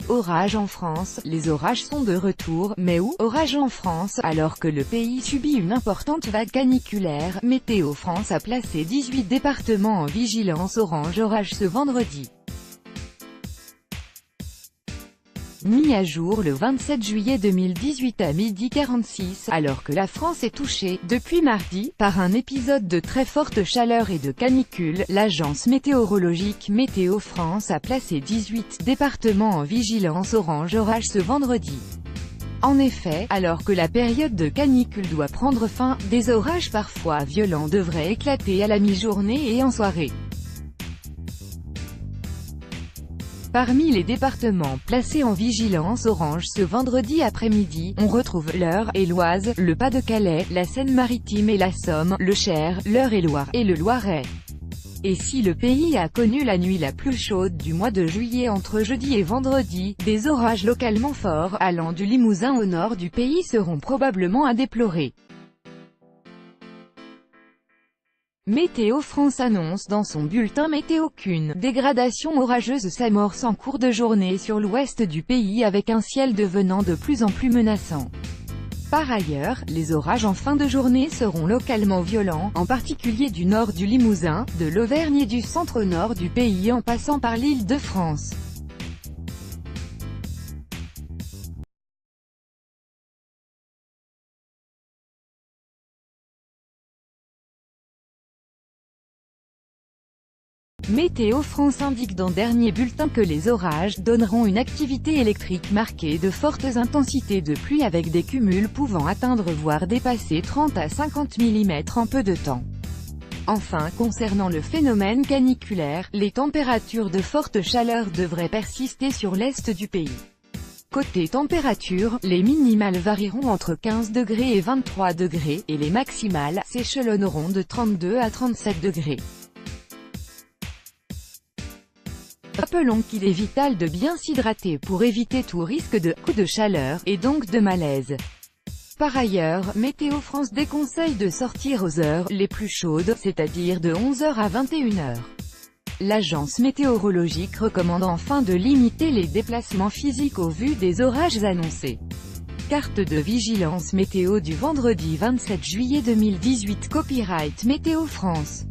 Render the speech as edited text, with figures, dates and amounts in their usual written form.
Orage en France, les orages sont de retour, mais où? Orage en France, alors que le pays subit une importante vague caniculaire, Météo France a placé 18 départements en vigilance orange orage ce vendredi. Mis à jour le 27 juillet 2018 à 12h46, alors que la France est touchée, depuis mardi, par un épisode de très forte chaleur et de canicule, l'agence météorologique Météo France a placé 18 départements en vigilance orange orage ce vendredi. En effet, alors que la période de canicule doit prendre fin, des orages parfois violents devraient éclater à la mi-journée et en soirée. Parmi les départements placés en vigilance orange ce vendredi après-midi, on retrouve l'Eure et l'Oise, le Pas-de-Calais, la Seine-Maritime et la Somme, le Cher, l'Eure-et-Loir, et le Loiret. Et si le pays a connu la nuit la plus chaude du mois de juillet entre jeudi et vendredi, des orages localement forts, allant du Limousin au nord du pays seront probablement à déplorer. Météo France annonce dans son bulletin météo qu'une dégradation orageuse s'amorce en cours de journée sur l'ouest du pays avec un ciel devenant de plus en plus menaçant. Par ailleurs, les orages en fin de journée seront localement violents, en particulier du nord du Limousin, de l'Auvergne et du centre-nord du pays en passant par l'Île-de-France. Météo France indique dans dernier bulletin que les orages donneront une activité électrique marquée de fortes intensités de pluie avec des cumuls pouvant atteindre voire dépasser 30 à 50 mm en peu de temps. Enfin, concernant le phénomène caniculaire, les températures de forte chaleur devraient persister sur l'est du pays. Côté température, les minimales varieront entre 15 degrés et 23 degrés, et les maximales s'échelonneront de 32 à 37 degrés. Rappelons qu'il est vital de bien s'hydrater pour éviter tout risque de coup de chaleur, et donc de malaise. Par ailleurs, Météo France déconseille de sortir aux heures les plus chaudes, c'est-à-dire de 11h à 21h. L'agence météorologique recommande enfin de limiter les déplacements physiques au vu des orages annoncés. Carte de vigilance météo du vendredi 27 juillet 2018 Copyright Météo France.